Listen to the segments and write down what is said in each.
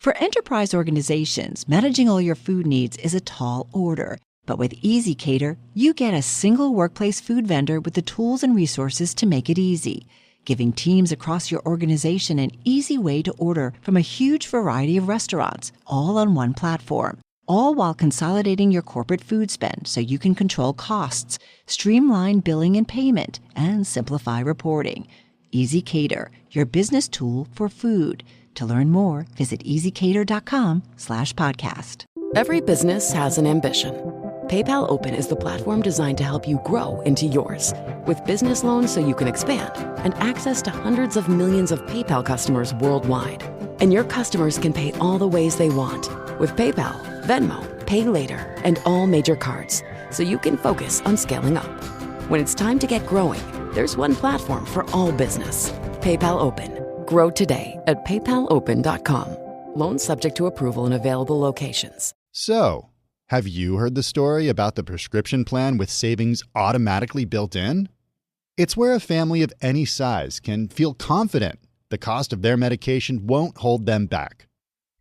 For enterprise organizations, managing all your food needs is a tall order. But with Easy Cater, you get a single workplace food vendor with the tools and resources to make it easy, giving teams across your organization an easy way to order from a huge variety of restaurants, all on one platform. All while consolidating your corporate food spend so you can control costs, streamline billing and payment, and simplify reporting. Easy Cater, your business tool for food. To learn more, visit easycater.com/podcast. Every business has an ambition. PayPal Open is the platform designed to help you grow into yours. With business loans so you can expand and access to hundreds of millions of PayPal customers worldwide. And your customers can pay all the ways they want with PayPal, Venmo, Pay Later, and all major cards, so you can focus on scaling up. When it's time to get growing, there's one platform for all business. PayPal Open. Grow today at paypalopen.com. Loans subject to approval in available locations. So, have you heard the story about the prescription plan with savings automatically built in? It's where a family of any size can feel confident the cost of their medication won't hold them back.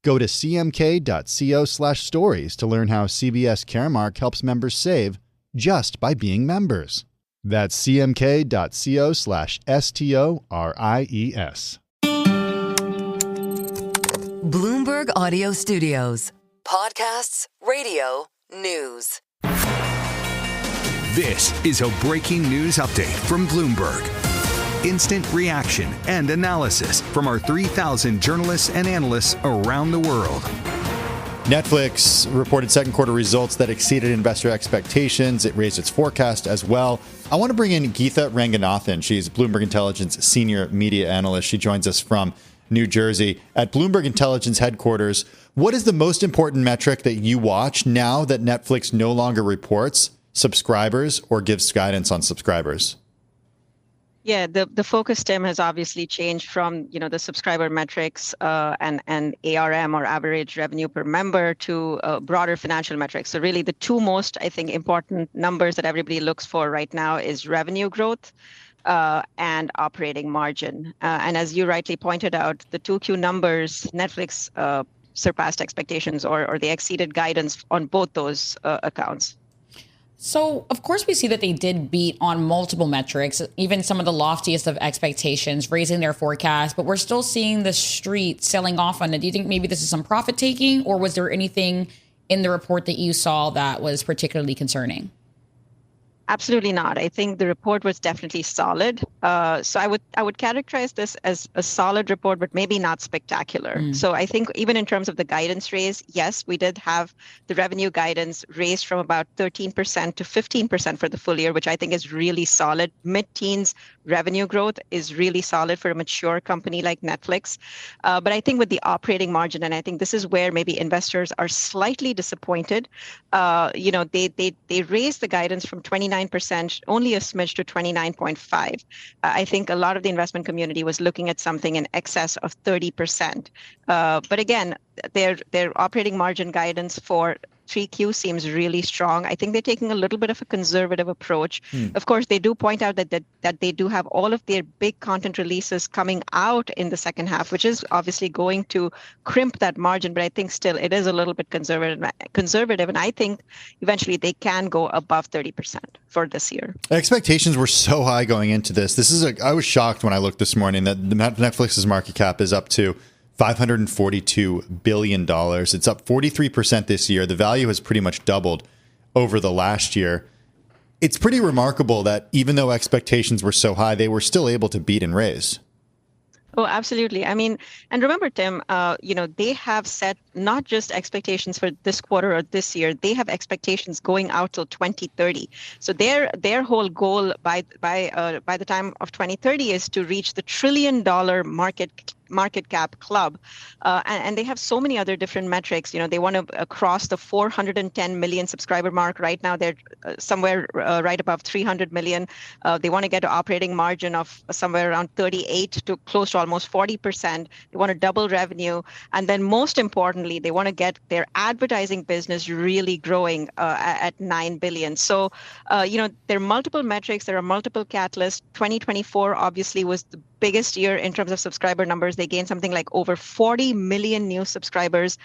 Go to cmk.co/stories to learn how CVS Caremark helps members save just by being members. That's cmk.co/STORIES. Bloomberg Audio Studios. Podcasts, radio, news. This is a breaking news update from Bloomberg. Instant reaction and analysis from our 3,000 journalists and analysts around the world. Netflix reported second quarter results that exceeded investor expectations. It raised its forecast as well. I want to bring in Geetha Ranganathan. She's Bloomberg Intelligence senior media analyst. She joins us from New Jersey. At Bloomberg Intelligence headquarters, what is the most important metric that you watch now that Netflix no longer reports subscribers or gives guidance on subscribers? Yeah, the focus, Tim, has obviously changed from, the subscriber metrics and ARM, or average revenue per member, to broader financial metrics. So really the two most, I think, important numbers that everybody looks for right now is revenue growth and operating margin. And as you rightly pointed out, the 2Q numbers, Netflix surpassed expectations, or they exceeded guidance on both those accounts. So, of course, we see that they did beat on multiple metrics, even some of the loftiest of expectations, raising their forecast, but we're still seeing the street selling off on it. Do you think maybe this is some profit taking, or was there anything in the report that you saw that was particularly concerning? Absolutely not. I think the report was definitely solid. So I would characterize this as a solid report, but maybe not spectacular. So I think even in terms of the guidance raise, yes, we did have the revenue guidance raised from about 13% to 15% for the full year, which I think is really solid. Mid-teens revenue growth is really solid for a mature company like Netflix. But I think with the operating margin, and I think this is where maybe investors are slightly disappointed. They raised the guidance from 29%, only a smidge, to 29.5. I think a lot of the investment community was looking at something in excess of 30%. But again, their operating margin guidance for 3Q seems really strong. I think they're taking a little bit of a conservative approach. Of course, they do point out that they do have all of their big content releases coming out in the second half, which is obviously going to crimp that margin. But I think still it is a little bit conservative. And I think eventually they can go above 30% for this year. Expectations were so high going into this. I was shocked when I looked this morning that Netflix's market cap is up to $542 billion. It's up 43% this year. The value has pretty much doubled over the last year. It's pretty remarkable that even though expectations were so high, they were still able to beat and raise. Oh, absolutely. I mean, and remember, Tim, they have set not just expectations for this quarter or this year, they have expectations going out till 2030. So their whole goal by the time of 2030 is to reach the $1 trillion market cap club. And they have so many other different metrics. They want to cross the 410 million subscriber mark. Right now, they're somewhere right above 300 million. They want to get an operating margin of somewhere around 38 to close to almost 40%. They want to double revenue. And then most importantly, they want to get their advertising business really growing at 9 billion. So, there are multiple metrics. There are multiple catalysts. 2024 obviously was the biggest year in terms of subscriber numbers They gained something like over 40 million new subscribers.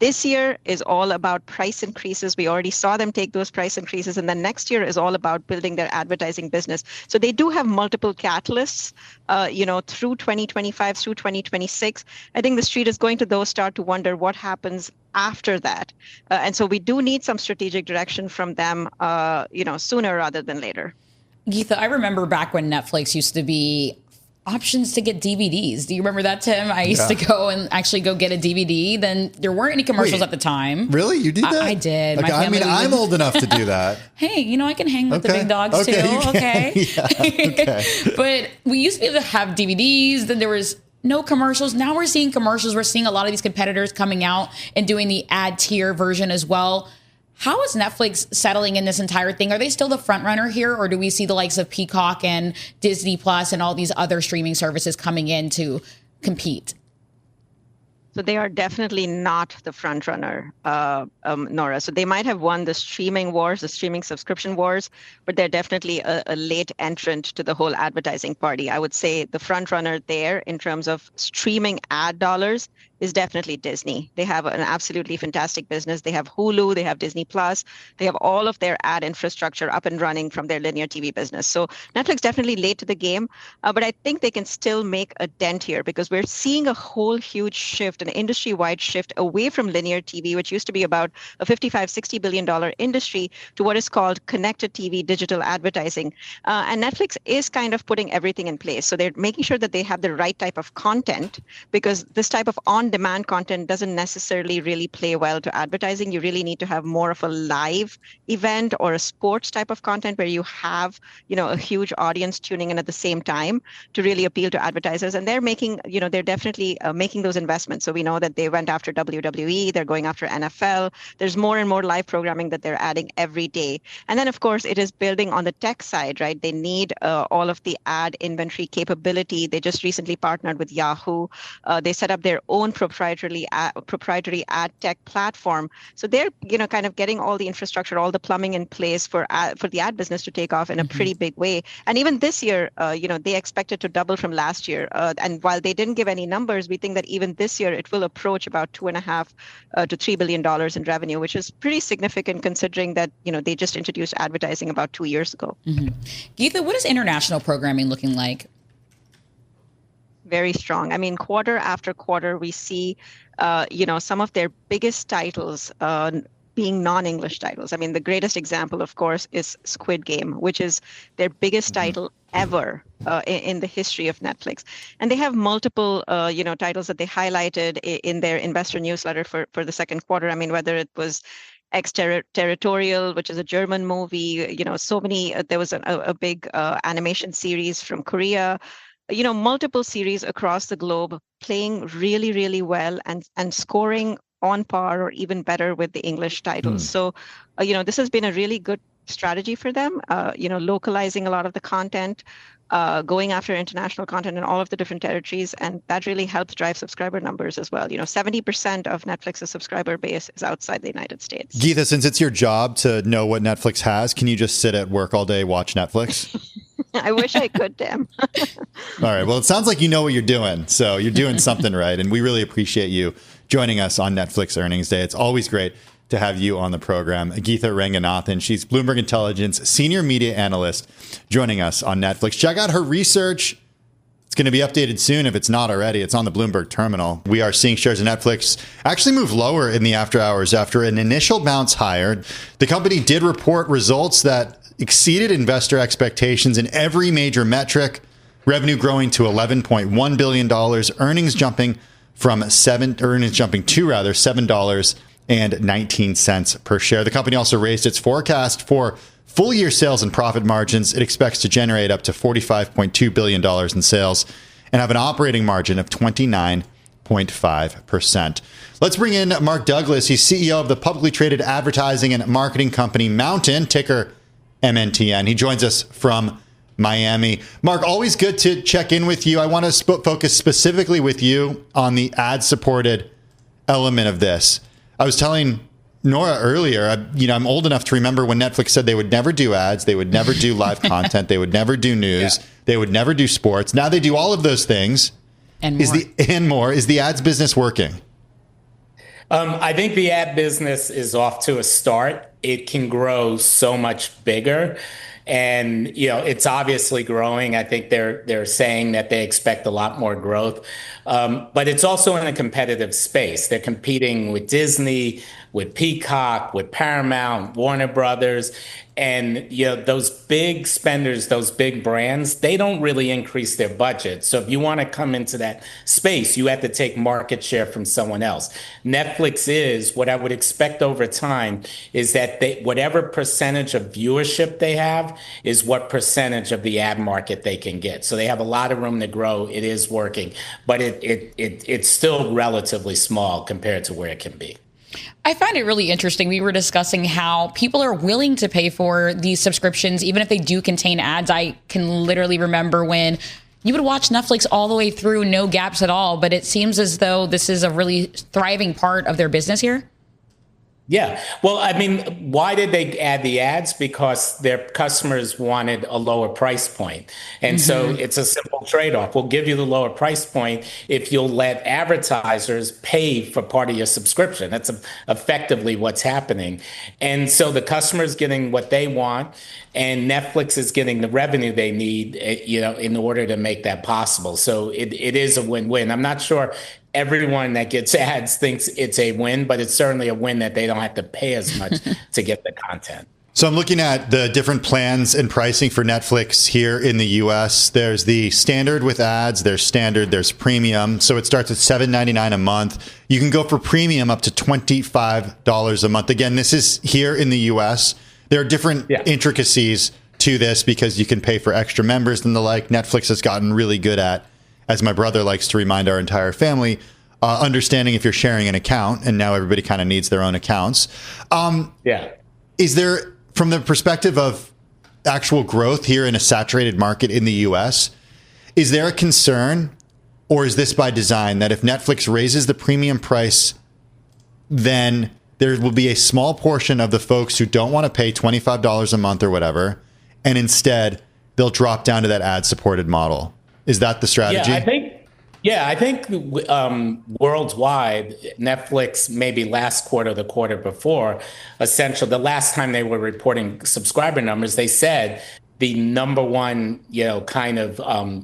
This year is all about price increases. We already saw them take those price increases. And then next year is all about building their advertising business. So they do have multiple catalysts, through 2025, through 2026. I think the street is going to start to wonder what happens after that. And so we do need some strategic direction from them, sooner rather than later. Geetha, I remember back when Netflix used to be options to get DVDs. Do you remember that, Tim? I used to go and actually go get a DVD. Then there weren't any commercials at the time. Really? You did that? I did. Like, I'm old enough to do that. Hey, I can hang with the big dogs too. Okay. Okay. But we used to be able to have DVDs. Then there was no commercials. Now we're seeing commercials. We're seeing a lot of these competitors coming out and doing the ad tier version as well. How is Netflix settling in this entire thing? Are they still the front runner here, or do we see the likes of Peacock and Disney Plus and all these other streaming services coming in to compete? So they are definitely not the front runner, Nora. So they might have won the streaming wars, the streaming subscription wars, but they're definitely a late entrant to the whole advertising party. I would say the front runner there in terms of streaming ad dollars is definitely Disney. They have an absolutely fantastic business. They have Hulu, they have Disney Plus, they have all of their ad infrastructure up and running from their linear TV business. So Netflix definitely late to the game, but I think they can still make a dent here because we're seeing a whole huge shift, an industry-wide shift away from linear TV, which used to be about a $55-60 billion industry, to what is called connected TV digital advertising. And Netflix is kind of putting everything in place. So they're making sure that they have the right type of content, because this type of on-demand content doesn't necessarily really play well to advertising. You really need to have more of a live event or a sports type of content where you have, a huge audience tuning in at the same time to really appeal to advertisers. And they're making, they're definitely making those investments. So we know that they went after WWE, they're going after NFL. There's more and more live programming that they're adding every day. And then, of course, it is building on the tech side, right? They need all of the ad inventory capability. They just recently partnered with Yahoo. They set up their own proprietary ad tech platform. So they're, kind of getting all the infrastructure, all the plumbing in place for the ad business to take off in a pretty big way. And even this year, they expect it to double from last year. And while they didn't give any numbers, we think that even this year it will approach about $2.5 to $3 billion in revenue, which is pretty significant considering that, they just introduced advertising about 2 years ago. Geetha, what is international programming looking like? Very strong. I mean, quarter after quarter, we see, some of their biggest titles being non-English titles. I mean, the greatest example, of course, is Squid Game, which is their biggest title ever in the history of Netflix. And they have multiple, titles that they highlighted in their investor newsletter for the second quarter. I mean, whether it was Extraterritorial, which is a German movie, so many, there was a big animation series from Korea, multiple series across the globe playing really, really well and scoring on par or even better with the English titles. So, this has been a really good strategy for them, localizing a lot of the content, going after international content in all of the different territories. And that really helps drive subscriber numbers as well. 70% of Netflix's subscriber base is outside the United States. Geetha, since it's your job to know what Netflix has, can you just sit at work all day, watch Netflix? I wish I could, Tim. All right. Well, it sounds like you know what you're doing. So you're doing something right. And we really appreciate you joining us on Netflix Earnings Day. It's always great to have you on the program. Geetha Ranganathan, she's Bloomberg Intelligence Senior Media Analyst, joining us on Netflix. Check out her research. It's going to be updated soon if it's not already. It's on the Bloomberg terminal. We are seeing shares of Netflix actually move lower in the after hours after an initial bounce higher. The company did report results that exceeded investor expectations in every major metric. Revenue growing to $11.1 billion, earnings jumping to $7.19 per share. The company also raised its forecast for full year sales and profit margins. It expects to generate up to $45.2 billion in sales and have an operating margin of 29.5%. Let's bring in Mark Douglas. He's CEO of the publicly traded advertising and marketing company Mountain, ticker MNTN. He joins us from Miami. Mark, always good to check in with you. I want to focus specifically with you on the ad-supported element of this. I was telling Nora earlier, I'm old enough to remember when Netflix said they would never do ads, they would never do live content, they would never do news, they would never do sports. Now they do all of those things, And more. Is the ads business working? I think the ad business is off to a start. It can grow so much bigger. And, it's obviously growing. I think they're saying that they expect a lot more growth. But it's also in a competitive space. They're competing with Disney, with Peacock, with Paramount, Warner Brothers. And, those big spenders, those big brands, they don't really increase their budget. So if you want to come into that space, you have to take market share from someone else. Netflix is, what I would expect over time is that whatever percentage of viewership they have is what percentage of the ad market they can get. So they have a lot of room to grow. It is working, but it's still relatively small compared to where it can be. I find it really interesting. We were discussing how people are willing to pay for these subscriptions, even if they do contain ads. I can literally remember when you would watch Netflix all the way through, no gaps at all. But it seems as though this is a really thriving part of their business here. Yeah. Well, I mean, why did they add the ads? Because their customers wanted a lower price point. And so it's a simple trade-off. We'll give you the lower price point if you'll let advertisers pay for part of your subscription. That's effectively what's happening. And so the customer's getting what they want, and Netflix is getting the revenue they need, in order to make that possible. So it is a win-win. I'm not sure everyone that gets ads thinks it's a win, but it's certainly a win that they don't have to pay as much to get the content. So I'm looking at the different plans and pricing for Netflix here in the US. There's the standard with ads, there's standard, there's premium. So it starts at $7.99 a month. You can go for premium up to $25 a month. Again, this is here in the US. There are different intricacies to this because you can pay for extra members and the like. Netflix has gotten really good at, as my brother likes to remind our entire family, understanding if you're sharing an account, and now everybody kind of needs their own accounts. Is there, from the perspective of actual growth here in a saturated market in the US, is there a concern, or is this by design, that if Netflix raises the premium price, then there will be a small portion of the folks who don't want to pay $25 a month or whatever, and instead they'll drop down to that ad-supported model? Is that the strategy? I think worldwide, Netflix, maybe last quarter, the quarter before, essentially, the last time they were reporting subscriber numbers, they said the number one, kind of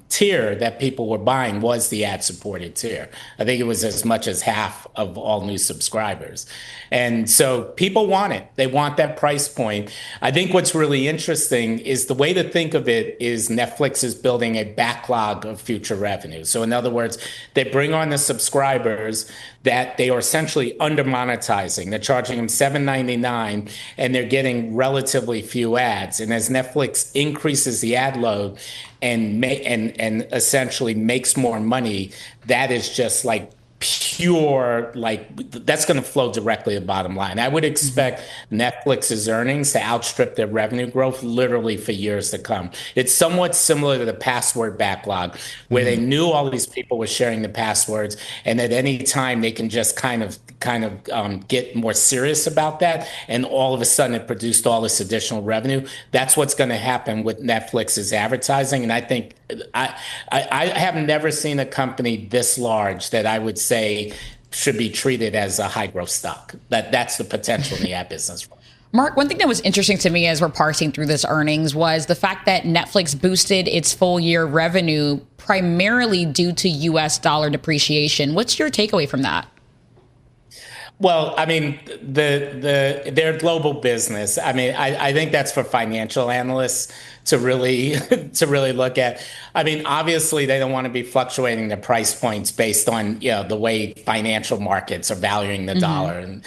tier that people were buying was the ad-supported tier. I think it was as much as half of all new subscribers. And so people want it. They want that price point. I think what's really interesting is the way to think of it is Netflix is building a backlog of future revenue. So in other words, they bring on the subscribers that they are essentially under monetizing. They're charging them $7.99 and they're getting relatively few ads. And as Netflix increases the ad load and essentially makes more money, that is just like pure, that's going to flow directly to the bottom line. I would expect Netflix's earnings to outstrip their revenue growth literally for years to come. It's somewhat similar to the password backlog, where they knew all these people were sharing the passwords, and at any time they can just kind of get more serious about that, and all of a sudden it produced all this additional revenue. That's what's going to happen with Netflix's advertising, and I think I have never seen a company this large that I would say should be treated as a high growth stock. That's the potential in the ad business. Mark, one thing that was interesting to me as we're parsing through this earnings was the fact that Netflix boosted its full year revenue primarily due to US dollar depreciation. What's your takeaway from that? Well, I mean, their global business. I mean, I think that's for financial analysts to really look at. I mean, obviously, they don't want to be fluctuating the price points based on the way financial markets are valuing the dollar and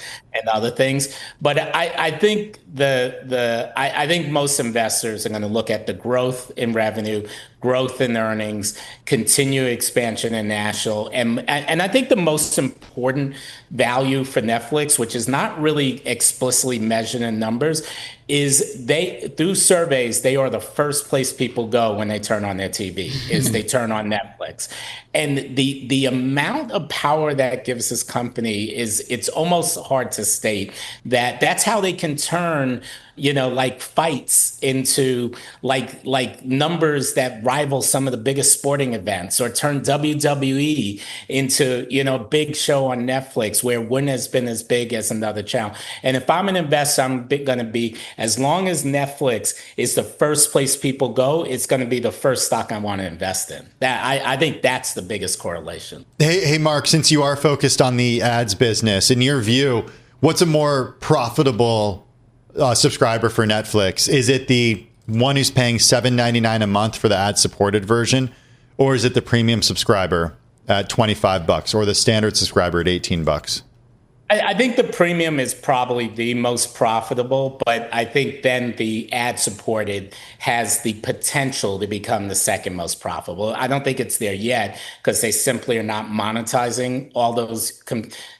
other things. But I think I think most investors are going to look at the growth in revenue, growth in earnings, continued expansion in national, and I think the most important value for Netflix, which is not really explicitly measured in numbers, is through surveys, they are the first place people go when they turn on their TV, is they turn on Netflix. And the amount of power that gives this company it's almost hard to state. That's how they can turn, like fights into like numbers that rival some of the biggest sporting events, or turn WWE into, a big show on Netflix where one has been as big as another channel. And if I'm an investor, I'm going to be, as long as Netflix is the first place people go, it's going to be the first stock I want to invest in. That I think that's the biggest correlation. Hey, Mark, since you are focused on the ads business, in your view, what's a more profitable subscriber for Netflix? Is it the one who's paying $7.99 a month for the ad-supported version, or is it the premium subscriber at $25, or the standard subscriber at $18? I think the premium is probably the most profitable, but I think then the ad-supported has the potential to become the second most profitable. I don't think it's there yet because they simply are not monetizing all those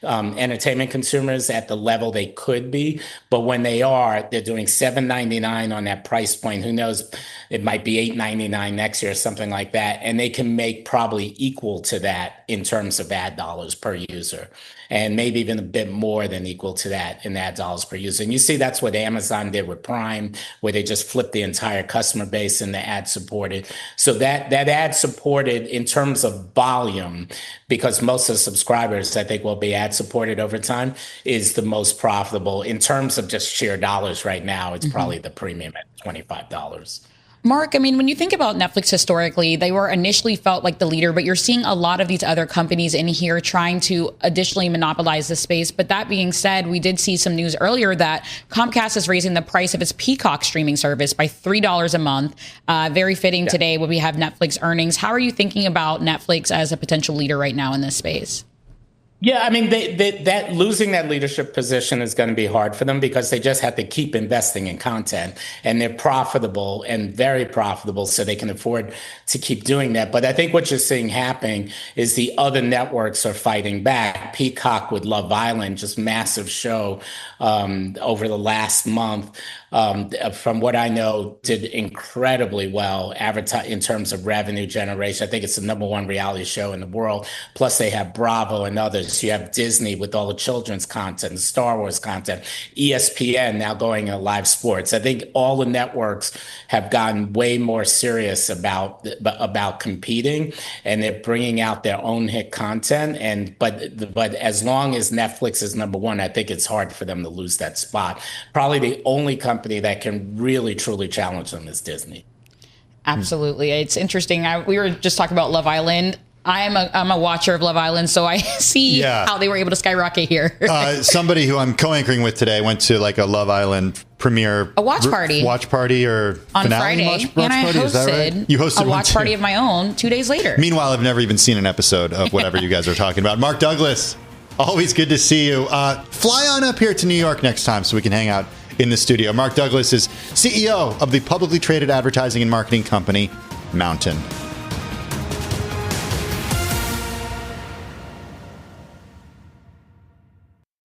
entertainment consumers at the level they could be. But when they are, they're doing $7.99 on that price point. Who knows? It might be $8.99 next year or something like that. And they can make probably equal to that in terms of ad dollars per user, and maybe even a bit more than equal to that in ad dollars per user. And you see that's what Amazon did with Prime, where they just flipped the entire customer base into ad-supported. So that ad-supported in terms of volume, because most of the subscribers, I think, will be ad-supported over time, is the most profitable. In terms of just sheer dollars right now, it's probably the premium at $25. Mark, I mean, when you think about Netflix historically, they were initially felt like the leader, but you're seeing a lot of these other companies in here trying to additionally monopolize the space. But that being said, we did see some news earlier that Comcast is raising the price of its Peacock streaming service by $3 a month. Very fitting today when we have Netflix earnings. How are you thinking about Netflix as a potential leader right now in this space? Yeah, I mean, that losing that leadership position is going to be hard for them because they just have to keep investing in content, and they're profitable and very profitable, so they can afford to keep doing that. But I think what you're seeing happening is the other networks are fighting back. Peacock with Love Island, just massive show over the last month. From what I know, did incredibly well in terms of revenue generation. I think it's the #1 reality show in the world. Plus, they have Bravo and others. You have Disney with all the children's content, and Star Wars content, ESPN now going into live sports. I think all the networks have gotten way more serious about competing, and they're bringing out their own hit content. But as long as Netflix is #1, I think it's hard for them to lose that spot. Probably the only company that can really truly challenge them is Disney. Absolutely. It's interesting. We were just talking about Love Island. I'm a watcher of Love Island, so I see how they were able to skyrocket here. Somebody who I'm co-anchoring with today went to like a Love Island premiere, a watch party or on finale Friday, watch and I party. hosted, is that right? You hosted a watch party of my own 2 days later. Meanwhile, I've never even seen an episode of whatever you guys are talking about. Mark Douglas, always good to see you. Fly on up here to New York next time so we can hang out in the studio. Mark Douglas is CEO of the publicly traded advertising and marketing company, Mountain.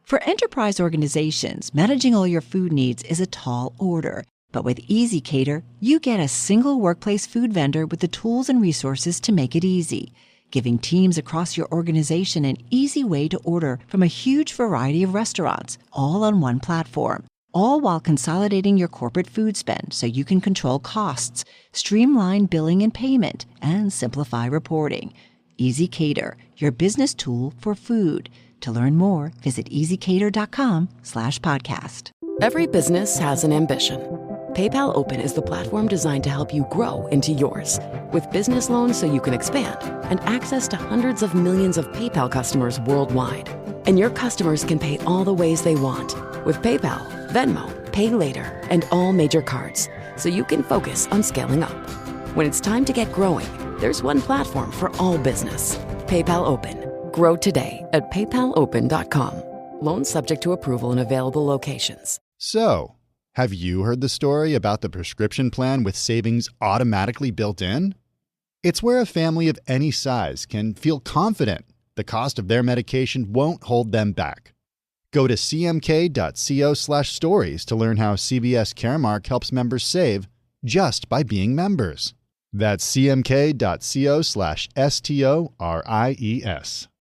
For enterprise organizations, managing all your food needs is a tall order. But with EasyCater, you get a single workplace food vendor with the tools and resources to make it easy, giving teams across your organization an easy way to order from a huge variety of restaurants, all on one platform. All while consolidating your corporate food spend so you can control costs, streamline billing and payment, and simplify reporting. EasyCater, your business tool for food. To learn more, visit easycater.com/podcast. Every business has an ambition. PayPal Open is the platform designed to help you grow into yours. With business loans so you can expand and access to hundreds of millions of PayPal customers worldwide. And your customers can pay all the ways they want. With PayPal, Venmo, Pay Later, and all major cards. So you can focus on scaling up. When it's time to get growing, there's one platform for all business. PayPal Open. Grow today at paypalopen.com. Loans subject to approval in available locations. So, have you heard the story about the prescription plan with savings automatically built in? It's where a family of any size can feel confident the cost of their medication won't hold them back. Go to cmk.co/stories to learn how CBS Caremark helps members save just by being members. That's cmk.co/stories.